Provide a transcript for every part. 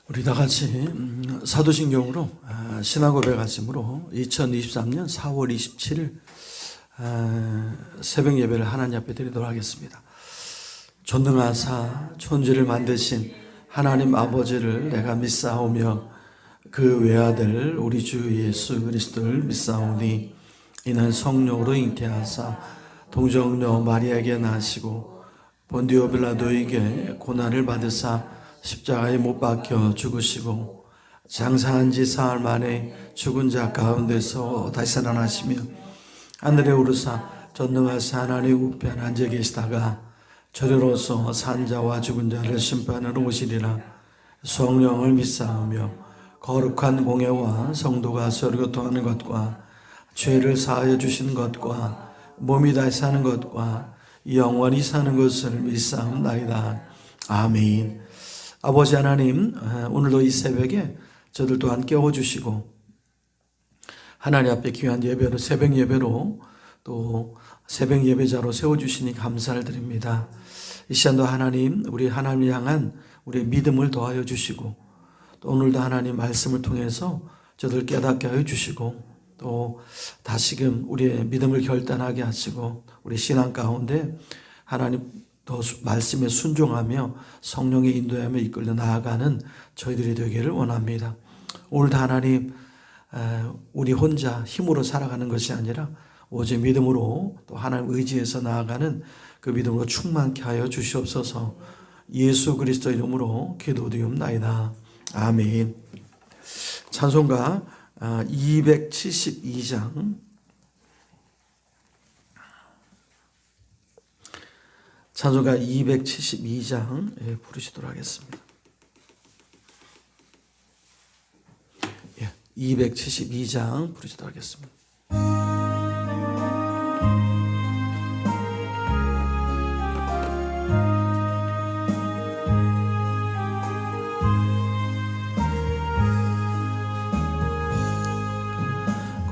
우리 다 같이 사도신경으로 신앙고백 아침으로 2023년 4월 27일 새벽 예배를 하나님 앞에 드리도록 하겠습니다. 전능하사 천지를 만드신 하나님 아버지를 내가 믿사오며 그 외아들 우리 주 예수 그리스도를 믿사오니 이는 성령으로 잉태하사 동정녀 마리아에게 나시고 본디오 빌라도에게 고난을 받으사 십자가에 못 박혀 죽으시고 장사한 지 사흘 만에 죽은 자 가운데서 다시 살아나시며 하늘에 오르사 전능하신 하나님 우편에 앉아 계시다가 저리로서 산자와 죽은 자를 심판하러 오시리라. 성령을 믿사오며 거룩한 공예와 성도가 서로 교통하는 것과 죄를 사하여 주시는 것과 몸이 다시 사는 것과 영원히 사는 것을 믿사옵나이다. 아멘. 아버지 하나님, 오늘도 이 새벽에 저들 또한 깨워주시고 하나님 앞에 귀한 예배로 새벽 예배로 또 새벽 예배자로 세워주시니 감사를 드립니다. 이 시간도 하나님, 우리 하나님을 향한 우리의 믿음을 더하여 주시고 또 오늘도 하나님 말씀을 통해서 저들 깨닫게 하여 주시고 또 다시금 우리의 믿음을 결단하게 하시고 우리 신앙 가운데 하나님 또 말씀에 순종하며 성령의 인도하며 이끌려 나아가는 저희들이 되기를 원합니다. 오늘도 하나님 우리 혼자 힘으로 살아가는 것이 아니라 오직 믿음으로 또 하나님 의지해서 나아가는 그 믿음으로 충만케 하여 주시옵소서. 예수 그리스도 이름으로 기도드리옵나이다. 아멘. 찬송가 272장 찬송가 272장 부르시도록 하겠습니다. 272장 부르시도록 하겠습니다.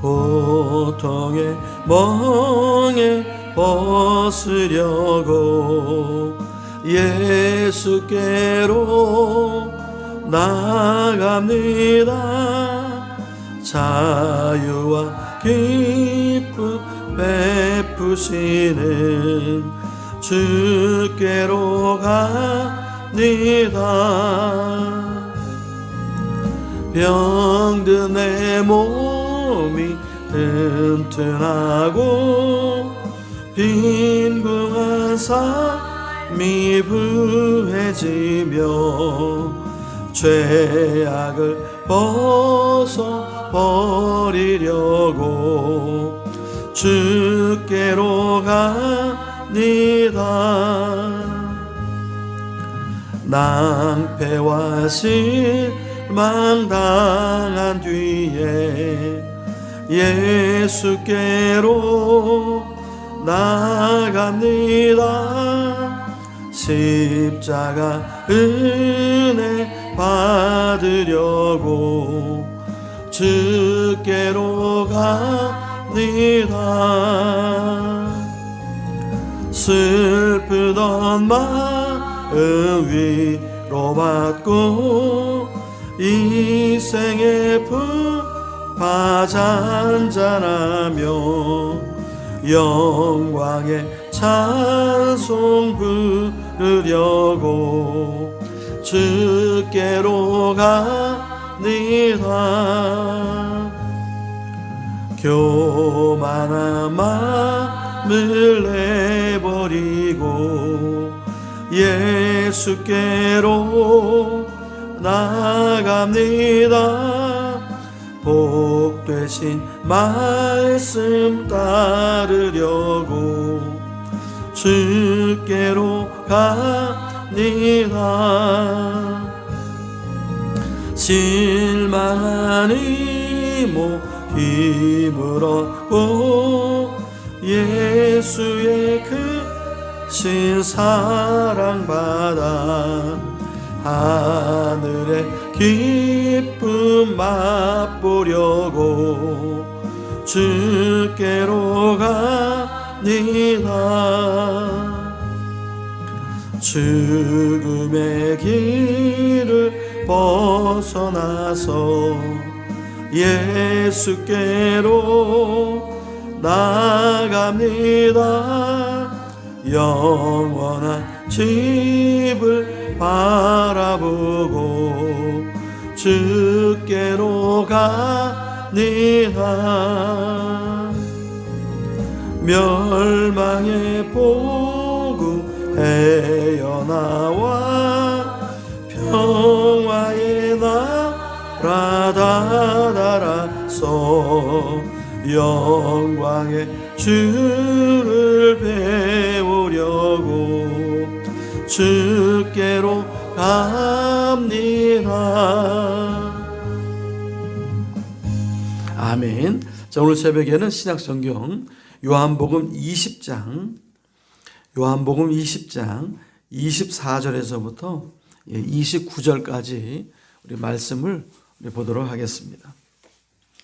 고통의 멍에 벗으려고 예수께로 나갑니다. 자유와 기쁨 베푸시는 주께로 갑니다. 병든 내 몸이 튼튼하고 빈궁한 삶이 부해지며 죄악을 벗어버리려고 주께로 갑니다. 낭패와 실망 당한 뒤에 예수께로 나갑니다. 십자가 은혜 받으려고 주께로 갑니다. 슬프던 마음 위로받고 이 생의 풍파 잔잔하며 영광의 찬송 부르려고 주께로 갑니다. 교만한 마음을 내버리고 예수께로 나갑니다. 복 되신 말씀 따르려고 주께로 갑니다. 실망한 이모 힘을 얻고 예수의 크신 사랑 받아 하늘의 기쁨 맛보려고 주께로 갑니다. 죽음의 길을 벗어나서 예수께로 나갑니다. 영원한 집을 바라보고 주께로 갑니다. 멸망의 보고 헤어나와 평화의 나라 다다라서 영광의 주를 배우려고 주께로 갑니다. 아멘. 자, 오늘 새벽에는 신약성경 요한복음 20장 24절에서부터 29절까지 우리 말씀을 보도록 하겠습니다.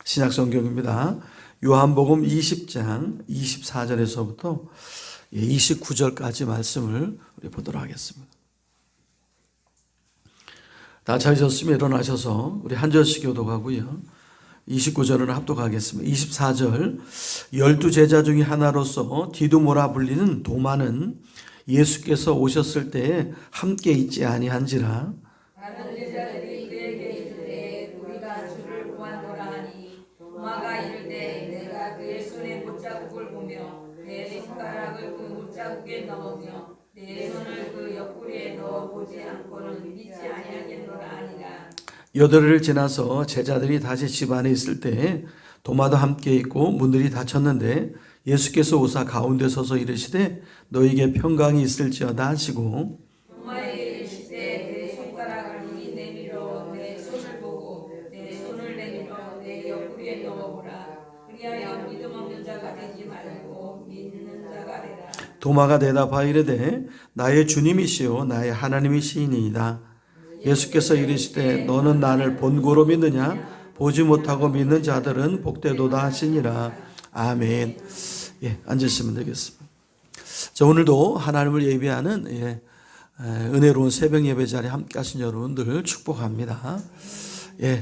신약성경입니다. 요한복음 20장 24절에서부터 29절까지 말씀을 우리 보도록 하겠습니다. 다 찾으셨으면 일어나셔서 우리 한 절씩 교독하고요. 29절을 합독하겠습니다. 24절, 12제자 중에 하나로서 디두모라 불리는 도마는 예수께서 오셨을 때에 함께 있지 아니한지라. 다른 제자들이 그에게 이르되 우리가 주를 보았노라 하니 도마가 이르되 내가 그의 손에 못자국을 보며 내 손가락을 그 못자국에 넣으며 내 손을 그 옆구리에 넣어보지 않고는 믿지 아니하겠노라 하니라. 8일을 지나서 제자들이 다시 집 안에 있을 때 도마도 함께 있고 문들이 닫혔는데 예수께서 오사 가운데 서서 이르시되 너희에게 평강이 있을지어다 하시고 도마에게 이르시되 내 손가락을 너희 내밀어 내 손을 보고 내 손을 내밀어 내 옆구리에 넣어보라. 그리하여 믿음 없는 자가 되지 말고 믿는 자가 되라. 도마가 대답하여 이르되 나의 주님이시요 나의 하나님이시니이다. 예수께서 이르시되 너는 나를 본고로 믿느냐? 보지 못하고 믿는 자들은 복되도다 하시니라. 아멘. 앉으시면 되겠습니다. 자, 오늘도 하나님을 예배하는 은혜로운 새벽 예배 자리에 함께 하신 여러분들 축복합니다.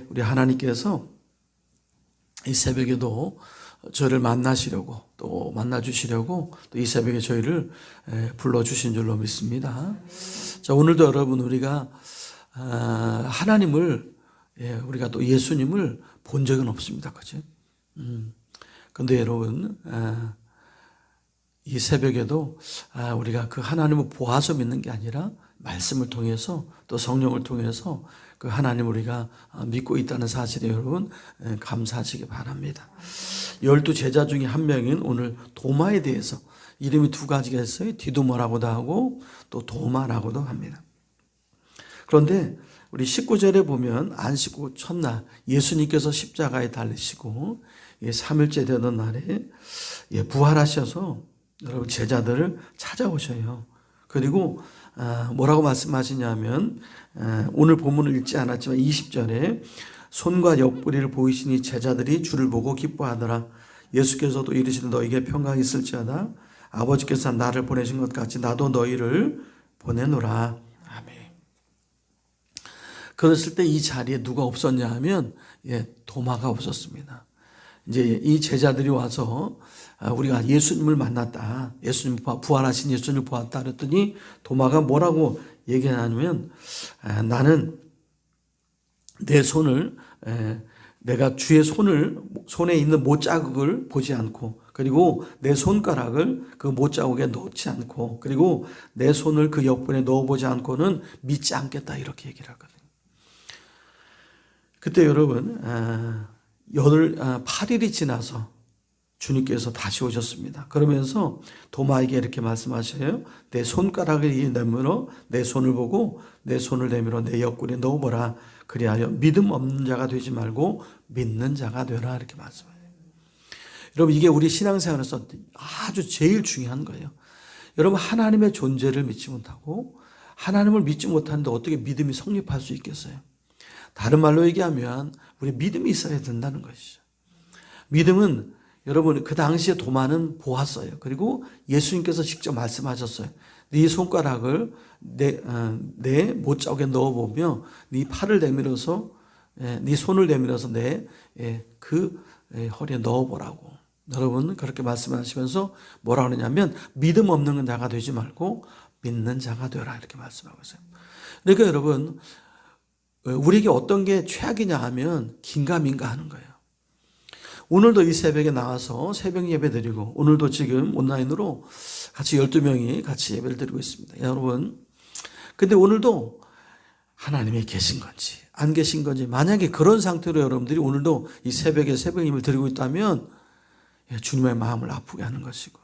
우리 하나님께서 이 새벽에도 저를 만나시려고 또 만나주시려고 또 이 새벽에 저희를 불러주신 줄로 믿습니다. 자, 오늘도 여러분 우리가 하나님을 우리가 또 예수님을 본 적은 없습니다. 그죠? 근데 여러분 이 새벽에도 우리가 그 하나님을 보아서 믿는 게 아니라 말씀을 통해서 또 성령을 통해서 그 하나님을 우리가 믿고 있다는 사실에 여러분 감사하시기 바랍니다. 12제자 중에 한 명인 오늘 도마에 대해서 이름이 두 가지가 있어요. 디두모라고도 하고 또 도마라고도 합니다. 그런데 우리 19절에 보면 안식 후 첫날 예수님께서 십자가에 달리시고 3일째 되던 날에 부활하셔서 여러분 제자들을 찾아오셔요. 그리고 뭐라고 말씀하시냐면 오늘 본문을 읽지 않았지만 20절에 손과 옆구리를 보이시니 제자들이 주를 보고 기뻐하더라. 예수께서도 이르시되 너에게 평강이 있을지어다. 아버지께서 나를 보내신 것 같이 나도 너희를 보내노라. 아멘. 그랬을 때 이 자리에 누가 없었냐 하면 도마가 없었습니다. 이제 이 제자들이 와서 우리가 예수님을 만났다. 예수님 부활하신 예수님을 보았다 그랬더니 도마가 뭐라고 얘기하냐면 나는 내 손을 내가 주의 손에 있는 못자국을 보지 않고 그리고 내 손가락을 그 못자국에 넣지 않고 그리고 내 손을 그 옆구리에 넣어보지 않고는 믿지 않겠다 이렇게 얘기를 하거든요. 그때 여러분 8일이 지나서 주님께서 다시 오셨습니다. 그러면서 도마에게 이렇게 말씀하셔요. 내 손가락을 내밀어 내 손을 보고 내 손을 내밀어 내 옆구리에 넣어보라. 그리하여 믿음 없는 자가 되지 말고 믿는 자가 되라 이렇게 말씀해요. 여러분 이게 우리 신앙생활에서 아주 제일 중요한 거예요. 여러분 하나님의 존재를 믿지 못하고 하나님을 믿지 못하는데 어떻게 믿음이 성립할 수 있겠어요? 다른 말로 얘기하면 우리 믿음이 있어야 된다는 것이죠. 믿음은 여러분 그 당시에 도마는 보았어요. 그리고 예수님께서 직접 말씀하셨어요. 네 손가락을 내 못자국에 넣어보며 네 팔을 내밀어서 네 손을 내밀어서 내 그 허리에 넣어보라고. 여러분 그렇게 말씀하시면서 뭐라 그러냐면 믿음 없는 자가 되지 말고 믿는 자가 되라 이렇게 말씀하고 있어요. 그러니까 여러분 우리에게 어떤 게 최악이냐 하면 긴가민가 하는 거예요. 오늘도 이 새벽에 나와서 새벽 예배 드리고 오늘도 지금 온라인으로 같이 12명이 같이 예배를 드리고 있습니다. 여러분 근데 오늘도 하나님이 계신 건지 안 계신 건지 만약에 그런 상태로 여러분들이 오늘도 이 새벽에 새벽 예배를 드리고 있다면 주님의 마음을 아프게 하는 것이고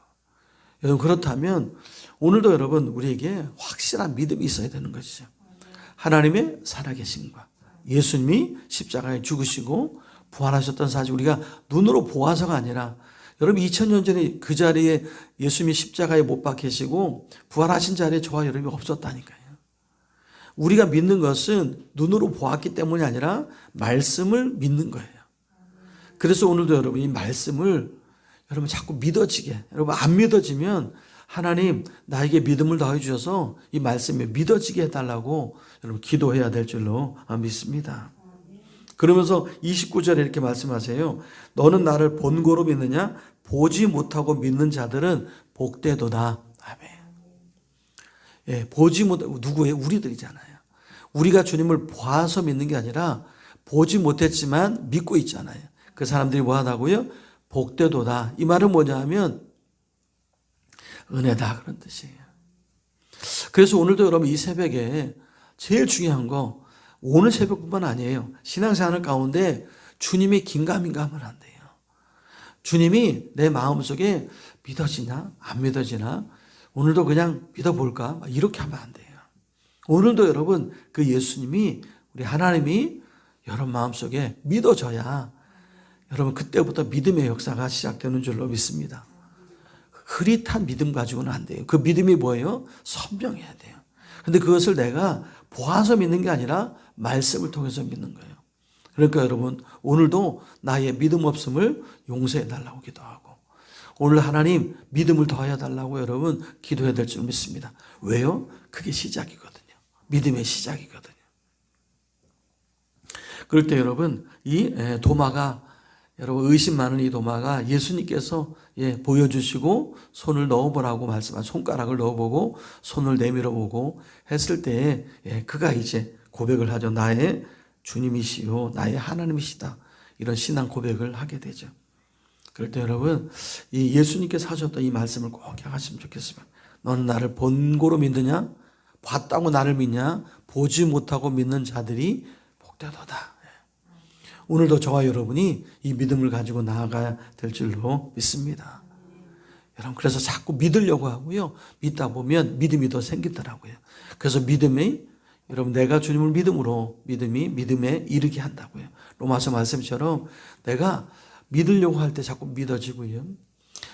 여러분 그렇다면 오늘도 여러분 우리에게 확실한 믿음이 있어야 되는 것이죠. 하나님의 살아계심과 예수님이 십자가에 죽으시고 부활하셨던 사실 우리가 눈으로 보아서가 아니라 여러분 2000년 전에 그 자리에 예수님이 십자가에 못 박히시고 부활하신 자리에 저와 여러분이 없었다니까요. 우리가 믿는 것은 눈으로 보았기 때문이 아니라 말씀을 믿는 거예요. 그래서 오늘도 여러분 이 말씀을 여러분 자꾸 믿어지게 여러분 안 믿어지면 하나님 나에게 믿음을 더해 주셔서 이 말씀이 믿어지게 해달라고 여러분 기도해야 될 줄로 믿습니다. 그러면서 29절에 이렇게 말씀하세요. 너는 나를 본고로 믿느냐? 보지 못하고 믿는 자들은 복되도다. 아멘. 예, 보지 못 누구예요? 우리들이잖아요. 우리가 주님을 보아서 믿는 게 아니라 보지 못했지만 믿고 있잖아요. 그 사람들이 뭐 하다고요? 복되도다. 이 말은 뭐냐 하면 은혜다 그런 뜻이에요. 그래서 오늘도 여러분 이 새벽에 제일 중요한 거 오늘 새벽뿐만 아니에요. 신앙생활 가운데 주님이 긴가민가하면 안 돼요. 주님이 내 마음속에 믿어지나 안 믿어지나 오늘도 그냥 믿어볼까 이렇게 하면 안 돼요. 오늘도 여러분 그 예수님이 우리 하나님이 여러분 마음속에 믿어져야 여러분 그때부터 믿음의 역사가 시작되는 줄로 믿습니다. 흐릿한 믿음 가지고는 안 돼요. 그 믿음이 뭐예요? 선명해야 돼요. 근데 그것을 내가 보아서 믿는 게 아니라 말씀을 통해서 믿는 거예요. 그러니까 여러분 오늘도 나의 믿음 없음을 용서해 달라고 기도하고 오늘 하나님 믿음을 더해 달라고 여러분 기도해야 될 줄 믿습니다. 왜요? 그게 시작이거든요. 믿음의 시작이거든요. 그럴 때 여러분 이 도마가 여러분 의심 많은 이 도마가 예수님께서 보여주시고 손을 넣어보라고 말씀한 손가락을 넣어보고 손을 내밀어보고 했을 때 그가 이제 고백을 하죠. 나의 주님이시요 나의 하나님이시다. 이런 신앙 고백을 하게 되죠. 그럴 때 여러분 이 예수님께서 하셨던 이 말씀을 꼭 하시면 좋겠습니다. 너는 나를 본고로 믿느냐? 봤다고 나를 믿냐? 보지 못하고 믿는 자들이 복되도다. 오늘도 저와 여러분이 이 믿음을 가지고 나아가야 될 줄로 믿습니다. 여러분 그래서 자꾸 믿으려고 하고요. 믿다 보면 믿음이 더 생기더라고요. 그래서 믿음이 여러분 내가 주님을 믿음으로 믿음이 믿음에 이르게 한다고요. 로마서 말씀처럼 내가 믿으려고 할 때 자꾸 믿어지고요.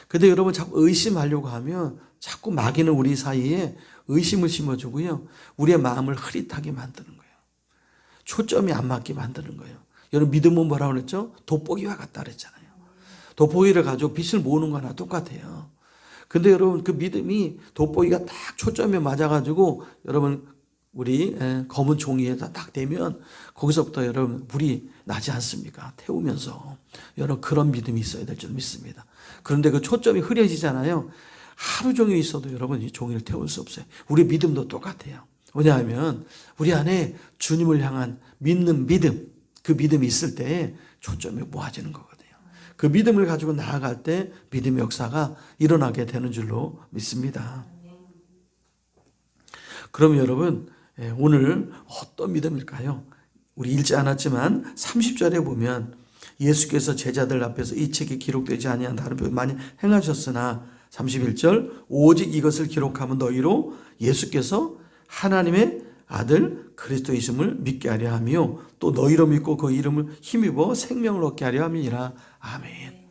근데 여러분 자꾸 의심하려고 하면 자꾸 마귀는 우리 사이에 의심을 심어주고요. 우리의 마음을 흐릿하게 만드는 거예요. 초점이 안 맞게 만드는 거예요. 여러분 믿음은 뭐라고 그랬죠? 돋보기와 같다 그랬잖아요. 돋보기를 가지고 빛을 모으는 거나 똑같아요. 근데 여러분 그 믿음이 돋보기가 딱 초점에 맞아가지고 여러분 우리 검은 종이에다 딱 대면 거기서부터 여러분 불이 나지 않습니까? 태우면서 여러분 그런 믿음이 있어야 될 줄 믿습니다. 그런데 그 초점이 흐려지잖아요. 하루 종일 있어도 여러분 이 종이를 태울 수 없어요. 우리 믿음도 똑같아요. 왜냐하면 우리 안에 주님을 향한 믿는 믿음 그 믿음이 있을 때 초점이 모아지는 거거든요. 그 믿음을 가지고 나아갈 때 믿음의 역사가 일어나게 되는 줄로 믿습니다. 그럼 여러분 오늘 어떤 믿음일까요? 우리 읽지 않았지만 30절에 보면 예수께서 제자들 앞에서 이 책이 기록되지 아니한 다른 표현 많이 행하셨으나 31절 오직 이것을 기록하면 너희로 예수께서 하나님의 아들 그리스도이심을 믿게 하려 하며 또 너희로 믿고 그 이름을 힘입어 생명을 얻게 하려 함이니라. 아멘.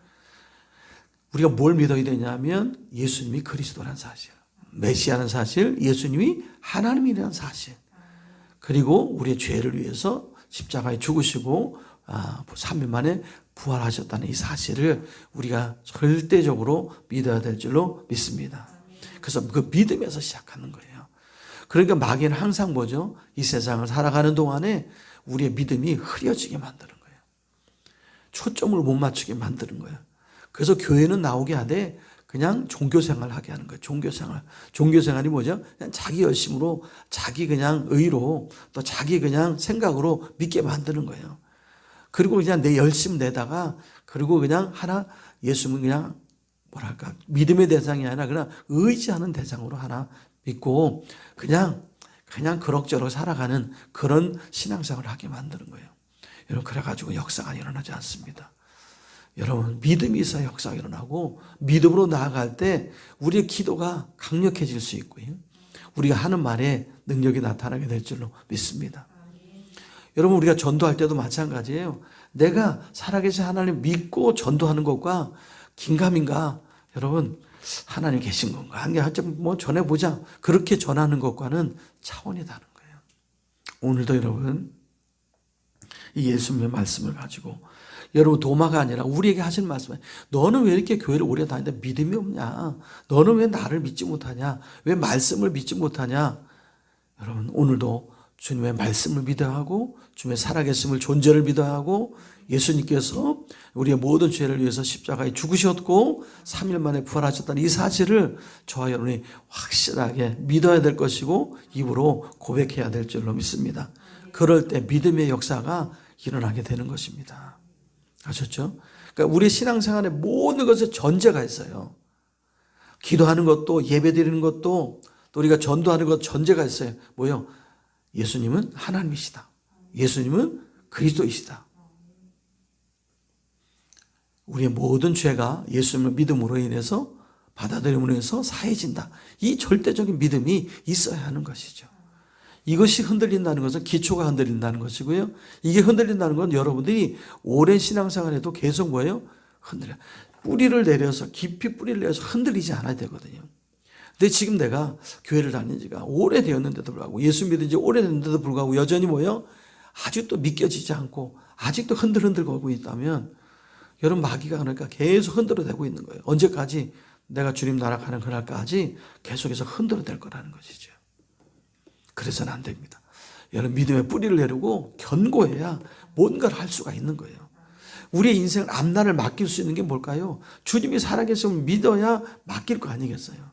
우리가 뭘 믿어야 되냐면 예수님이 그리스도라는 사실, 메시아라는 사실, 예수님이 하나님이라는 사실, 그리고 우리의 죄를 위해서 십자가에 죽으시고 3일 만에 부활하셨다는 이 사실을 우리가 절대적으로 믿어야 될 줄로 믿습니다. 그래서 그 믿음에서 시작하는 거예요. 그러니까 마귀는 항상 뭐죠? 이 세상을 살아가는 동안에 우리의 믿음이 흐려지게 만드는 거예요. 초점을 못 맞추게 만드는 거예요. 그래서 교회는 나오게 하되 그냥 종교생활 하게 하는 거예요. 종교생활. 종교생활이 뭐죠? 그냥 자기 열심으로, 자기 그냥 의로, 또 자기 그냥 생각으로 믿게 만드는 거예요. 그리고 그냥 내 열심 내다가, 그리고 그냥 하나, 예수는 그냥 뭐랄까, 믿음의 대상이 아니라 그냥 의지하는 대상으로 하나 믿고, 그냥 그럭저럭 살아가는 그런 신앙생활을 하게 만드는 거예요. 여러분, 그래가지고 역사가 일어나지 않습니다. 여러분, 믿음이 있어야 역사가 일어나고, 믿음으로 나아갈 때 우리의 기도가 강력해질 수 있고요. 우리가 하는 말에 능력이 나타나게 될 줄로 믿습니다. 여러분, 우리가 전도할 때도 마찬가지예요. 내가 살아계신 하나님 믿고 전도하는 것과 긴가민가, 여러분, 하나님 계신 건가? 한 개 뭐 전해보자. 그렇게 전하는 것과는 차원이 다른 거예요. 오늘도 여러분, 이 예수님의 말씀을 가지고, 여러분, 도마가 아니라 우리에게 하신 말씀은, 너는 왜 이렇게 교회를 오래 다니는데 믿음이 없냐? 너는 왜 나를 믿지 못하냐? 왜 말씀을 믿지 못하냐? 여러분, 오늘도 주님의 말씀을 믿어야 하고, 주님의 살아계심을, 존재를 믿어야 하고, 예수님께서 우리의 모든 죄를 위해서 십자가에 죽으셨고 3일 만에 부활하셨다는 이 사실을 저와 여러분이 확실하게 믿어야 될 것이고 입으로 고백해야 될 줄로 믿습니다. 그럴 때 믿음의 역사가 일어나게 되는 것입니다. 아셨죠? 그러니까 우리 신앙생활에 모든 것에 전제가 있어요. 기도하는 것도, 예배드리는 것도, 또 우리가 전도하는 것 전제가 있어요. 뭐요? 예수님은 하나님이시다. 예수님은 그리스도이시다. 우리의 모든 죄가 예수님의 믿음으로 인해서, 받아들임으로 인해서 사해진다. 이 절대적인 믿음이 있어야 하는 것이죠. 이것이 흔들린다는 것은 기초가 흔들린다는 것이고요. 이게 흔들린다는 건 여러분들이 오랜 신앙생활에도 계속 뭐예요? 흔들려. 뿌리를 내려서, 깊이 뿌리를 내려서 흔들리지 않아야 되거든요. 근데 지금 내가 교회를 다닌 지가 오래되었는데도 불구하고, 예수 믿은 지 오래됐는데도 불구하고 여전히 뭐예요? 아직도 믿겨지지 않고 아직도 흔들흔들 거고 있다면, 여러분, 마귀가 그러니까 계속 흔들어대고 있는 거예요. 언제까지? 내가 주님 나라 가는 그날까지 계속해서 흔들어댈 거라는 것이죠. 그래서는 안 됩니다. 여러분, 믿음의 뿌리를 내리고 견고해야 뭔가를 할 수가 있는 거예요. 우리의 인생을 앞날을 맡길 수 있는 게 뭘까요? 주님이 살아계시면 믿어야 맡길 거 아니겠어요?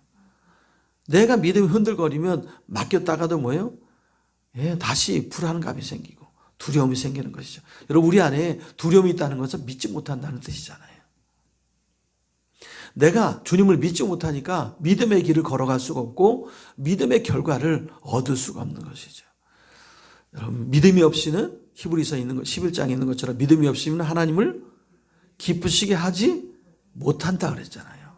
내가 믿음이 흔들거리면 맡겼다가도 뭐예요? 다시 불안감이 생기고 두려움이 생기는 것이죠. 여러분, 우리 안에 두려움이 있다는 것은 믿지 못한다는 뜻이잖아요. 내가 주님을 믿지 못하니까 믿음의 길을 걸어갈 수가 없고 믿음의 결과를 얻을 수가 없는 것이죠. 여러분, 믿음이 없이는 히브리서에 있는 것, 11장에 있는 것처럼 믿음이 없이는 하나님을 기쁘시게 하지 못한다 그랬잖아요.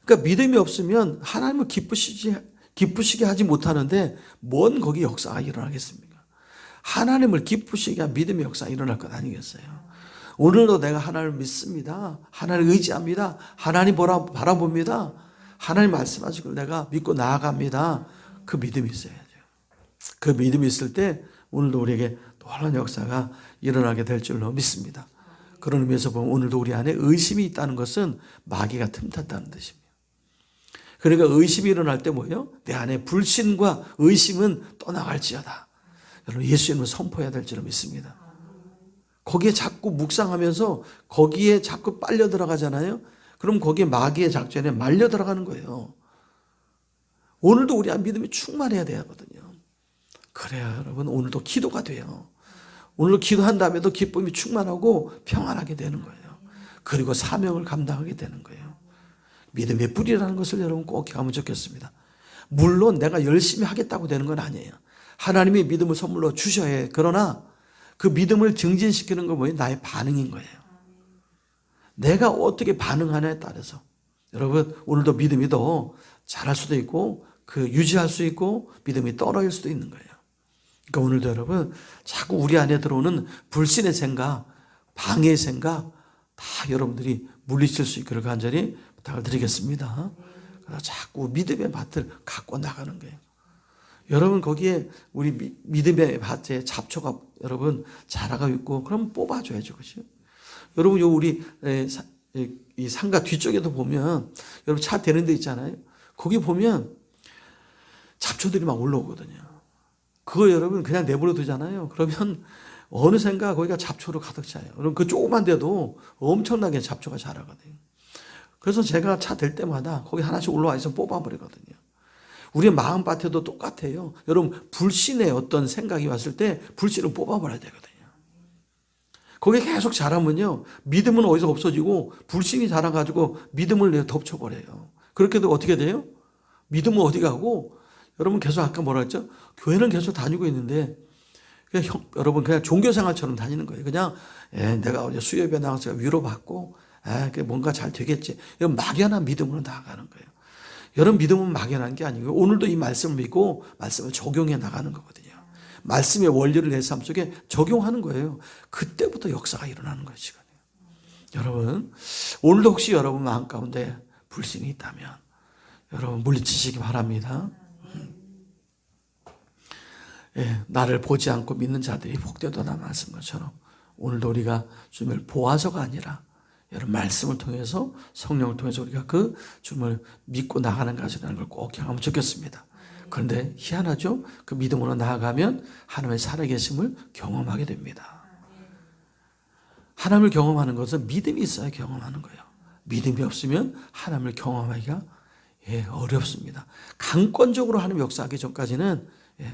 그러니까 믿음이 없으면 하나님을 기쁘시게 하지 못하는데 뭔 거기 역사가 일어나겠습니까? 하나님을 기쁘시게 한 믿음의 역사가 일어날 것 아니겠어요? 오늘도 내가 하나님을 믿습니다. 하나님을 의지합니다. 하나님 바라봅니다. 하나님 말씀하신 걸 내가 믿고 나아갑니다. 그 믿음이 있어야죠. 그 믿음이 있을 때 오늘도 우리에게 놀라운 역사가 일어나게 될 줄로 믿습니다. 그런 의미에서 보면 오늘도 우리 안에 의심이 있다는 것은 마귀가 틈탔다는 뜻입니다. 그러니까 의심이 일어날 때 뭐예요? 내 안에 불신과 의심은 떠나갈지어다. 여러분, 예수 이름을 선포해야 될 줄로 믿습니다. 거기에 자꾸 묵상하면서 거기에 자꾸 빨려 들어가잖아요. 그럼 거기에 마귀의 작전에 말려 들어가는 거예요. 오늘도 우리 안 믿음이 충만해야 되거든요. 그래야 여러분 오늘도 기도가 돼요. 오늘도 기도한 다음에도 기쁨이 충만하고 평안하게 되는 거예요. 그리고 사명을 감당하게 되는 거예요. 믿음의 뿌리라는 것을 여러분 꼭 기억하면 좋겠습니다. 물론 내가 열심히 하겠다고 되는 건 아니에요. 하나님이 믿음을 선물로 주셔야 해요. 그러나 그 믿음을 증진시키는 건 뭐예요? 나의 반응인 거예요. 내가 어떻게 반응하냐에 따라서 여러분 오늘도 믿음이 더 잘할 수도 있고 유지할 수 있고 믿음이 떨어질 수도 있는 거예요. 그러니까 오늘도 여러분 자꾸 우리 안에 들어오는 불신의 생각, 방해의 생각 다 여러분들이 물리칠 수 있기를 간절히 부탁을 드리겠습니다. 그래서 자꾸 믿음의 밭을 갖고 나가는 거예요. 여러분 거기에 우리 믿음의 밭에 잡초가 여러분 자라가 있고 그럼 뽑아줘야죠. 그렇죠? 여러분 우리 이 상가 뒤쪽에도 보면 여러분 차 대는 데 있잖아요. 거기 보면 잡초들이 막 올라오거든요. 그거 여러분 그냥 내버려 두잖아요. 그러면 어느샌가 거기가 잡초로 가득 차요. 그럼 그 조그만 데도 엄청나게 잡초가 자라거든요. 그래서 제가 차 댈 때마다 거기 하나씩 올라와 있으면 뽑아버리거든요. 우리의 마음밭에도 똑같아요. 여러분 불신의 어떤 생각이 왔을 때 불신을 뽑아버려야 되거든요. 거기 계속 자라면요, 믿음은 어디서 없어지고 불신이 자라가지고 믿음을 덮쳐버려요. 그렇게 되면 어떻게 돼요? 믿음은 어디 가고, 여러분 계속 아까 뭐라 했죠? 교회는 계속 다니고 있는데 그냥 여러분 그냥 종교생활처럼 다니는 거예요. 그냥 내가 어제 수협에 나가서 위로받고 뭔가 잘 되겠지. 이런 막연한 믿음으로 나아가는 거예요. 여러분 믿음은 막연한 게 아니고 오늘도 이 말씀을 믿고 말씀을 적용해 나가는 거거든요. 말씀의 원리를 내 삶 속에 적용하는 거예요. 그때부터 역사가 일어나는 거예요. 시간에. 여러분 오늘도 혹시 여러분 마음 가운데 불신이 있다면 여러분 물리치시기 바랍니다. 나를 보지 않고 믿는 자들이 복되도다 말씀 것처럼 오늘도 우리가 주님을 보아서가 아니라 여러분 말씀을 통해서 성령을 통해서 우리가 그 주님을 믿고 나가는 것이라는 걸 꼭 경험하면 좋겠습니다. 그런데 희한하죠? 그 믿음으로 나아가면 하나님의 살아계심을 경험하게 됩니다. 하나님을 경험하는 것은 믿음이 있어야 경험하는 거예요. 믿음이 없으면 하나님을 경험하기가 어렵습니다. 강권적으로 하나님 역사하기 전까지는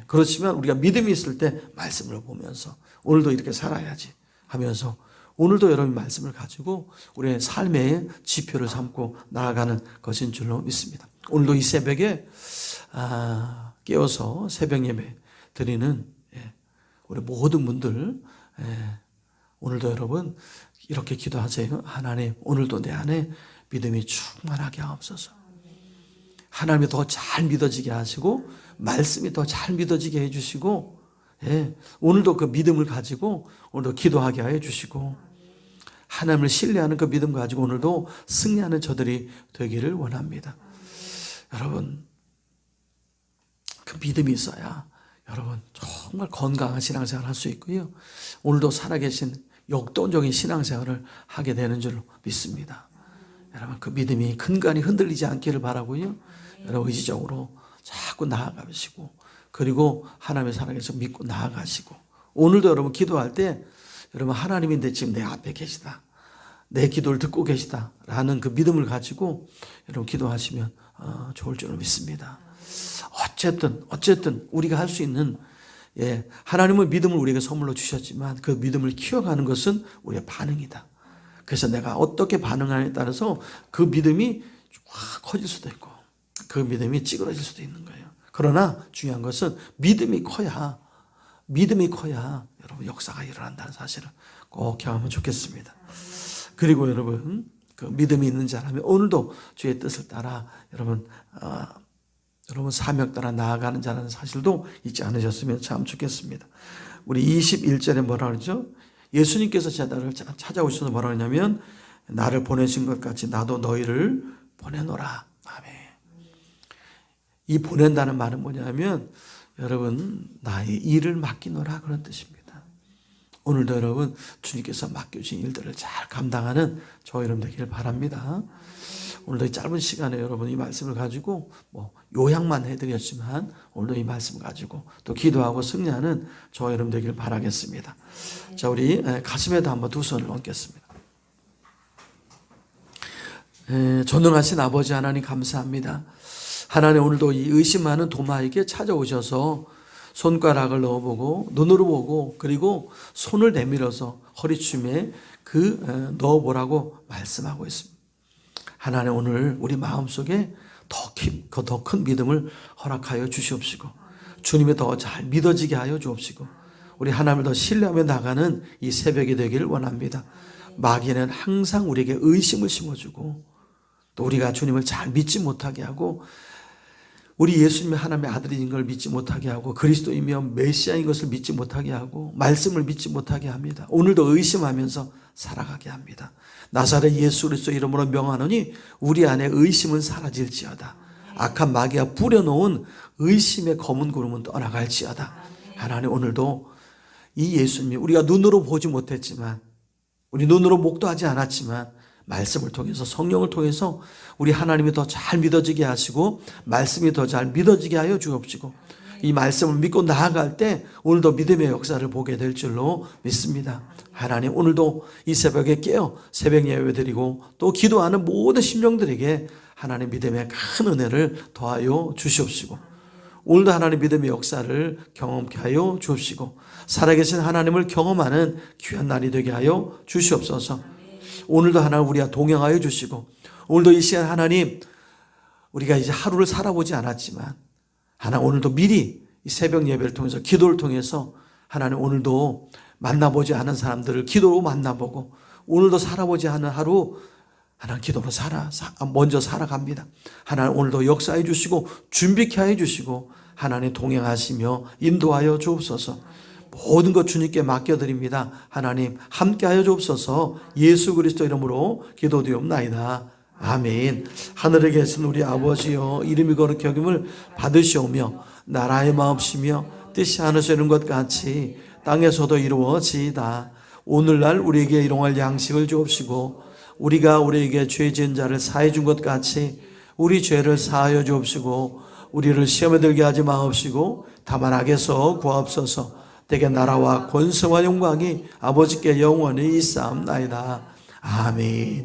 그렇지만 우리가 믿음이 있을 때 말씀을 보면서 오늘도 이렇게 살아야지 하면서 오늘도 여러분 말씀을 가지고 우리의 삶의 지표를 삼고 나아가는 것인 줄로 믿습니다. 오늘도 이 새벽에 깨어서 새벽 예배 드리는 우리 모든 분들 오늘도 여러분 이렇게 기도하세요. 하나님 오늘도 내 안에 믿음이 충만하게 하옵소서. 하나님이 더 잘 믿어지게 하시고 말씀이 더 잘 믿어지게 해주시고 오늘도 그 믿음을 가지고 오늘도 기도하게 해주시고 하나님을 신뢰하는 그 믿음 가지고 오늘도 승리하는 저들이 되기를 원합니다. 여러분 그 믿음이 있어야 여러분 정말 건강한 신앙생활을 할 수 있고요. 오늘도 살아계신 역동적인 신앙생활을 하게 되는 줄로 믿습니다. 여러분 그 믿음이 근간이 흔들리지 않기를 바라고요. 여러분 의지적으로 자꾸 나아가시고 그리고 하나님의 살아계셔 믿고 나아가시고 오늘도 여러분 기도할 때 여러분 하나님이 지금 내 앞에 계시다. 내 기도를 듣고 계시다. 라는 그 믿음을 가지고 여러분 기도하시면 좋을 줄로 믿습니다. 어쨌든 우리가 할 수 있는 하나님은 믿음을 우리에게 선물로 주셨지만 그 믿음을 키워가는 것은 우리의 반응이다. 그래서 내가 어떻게 반응하느냐에 따라서 그 믿음이 확 커질 수도 있고 그 믿음이 찌그러질 수도 있는 거예요. 그러나 중요한 것은 믿음이 커야 여러분 역사가 일어난다는 사실을 꼭 경험하면 좋겠습니다. 그리고 여러분 그 믿음이 있는 자라면 오늘도 주의 뜻을 따라 여러분 사명 따라 나아가는 자라는 사실도 잊지 않으셨으면 참 좋겠습니다. 우리 21절에 뭐라 그러죠? 예수님께서 제자들을 찾아오셔서 뭐라 하냐면 나를 보내신 것 같이 나도 너희를 보내노라. 아멘. 이 보낸다는 말은 뭐냐면 여러분 나의 일을 맡기노라 그런 뜻입니다. 오늘도 여러분 주님께서 맡겨주신 일들을 잘 감당하는 저 여러분 되기를 바랍니다. 오늘도 이 짧은 시간에 여러분 이 말씀을 가지고 요약만 해드렸지만 오늘도 이 말씀을 가지고 또 기도하고 승리하는 저 여러분 되기를 바라겠습니다. 자, 우리 가슴에도 한번 두 손을 얹겠습니다. 전능하신 아버지 하나님 감사합니다. 하나님 오늘도 이 의심하는 도마에게 찾아오셔서 손가락을 넣어보고 눈으로 보고 그리고 손을 내밀어서 허리춤에 넣어보라고 말씀하고 있습니다. 하나님 오늘 우리 마음속에 더 큰 믿음을 허락하여 주시옵시고 주님이 더 잘 믿어지게 하여 주옵시고 우리 하나님을 더 신뢰하며 나가는 이 새벽이 되기를 원합니다. 마귀는 항상 우리에게 의심을 심어주고 또 우리가 주님을 잘 믿지 못하게 하고 우리 예수님이 하나님의 아들인 걸 믿지 못하게 하고 그리스도이며 메시아인 것을 믿지 못하게 하고 말씀을 믿지 못하게 합니다. 오늘도 의심하면서 살아가게 합니다. 나사렛 예수 그리스도 이름으로 명하노니 우리 안에 의심은 사라질지어다. 악한 마귀가 뿌려놓은 의심의 검은 구름은 떠나갈지어다. 하나님 오늘도 이 예수님이 우리가 눈으로 보지 못했지만 우리 눈으로 목도하지 않았지만 말씀을 통해서 성령을 통해서 우리 하나님이 더 잘 믿어지게 하시고 말씀이 더 잘 믿어지게 하여 주옵시고 이 말씀을 믿고 나아갈 때 오늘도 믿음의 역사를 보게 될 줄로 믿습니다. 하나님 오늘도 이 새벽에 깨어 새벽 예배 드리고 또 기도하는 모든 심령들에게 하나님 믿음의 큰 은혜를 더하여 주시옵시고 오늘도 하나님 믿음의 역사를 경험케 하여 주옵시고 살아계신 하나님을 경험하는 귀한 날이 되게 하여 주시옵소서. 오늘도 하나님 우리와 동행하여 주시고 오늘도 이 시간 하나님 우리가 이제 하루를 살아보지 않았지만 하나님 오늘도 미리 이 새벽 예배를 통해서 기도를 통해서 하나님 오늘도 만나보지 않은 사람들을 기도로 만나보고 오늘도 살아보지 않은 하루 하나님 기도로 먼저 살아갑니다. 하나님 오늘도 역사해 주시고 준비케 해 주시고 하나님 동행하시며 인도하여 주옵소서. 모든 것 주님께 맡겨드립니다. 하나님 함께하여 주옵소서. 예수 그리스도 이름으로 기도드리옵나이다. 아멘. 하늘에 계신 우리 아버지여 이름이 거룩히 여김을 받으시오며 나라의 마옵시며 뜻이 하늘에서 이룬 것 같이 땅에서도 이루어지이다. 오늘날 우리에게 일용할 양식을 주옵시고 우리가 우리에게 죄 지은 자를 사해 준 것 같이 우리 죄를 사하여 주옵시고 우리를 시험에 들게 하지 마옵시고 다만 악에서 구하옵소서. 대개 나라와 권세와 영광이 아버지께 영원히 있사옵나이다. 아멘.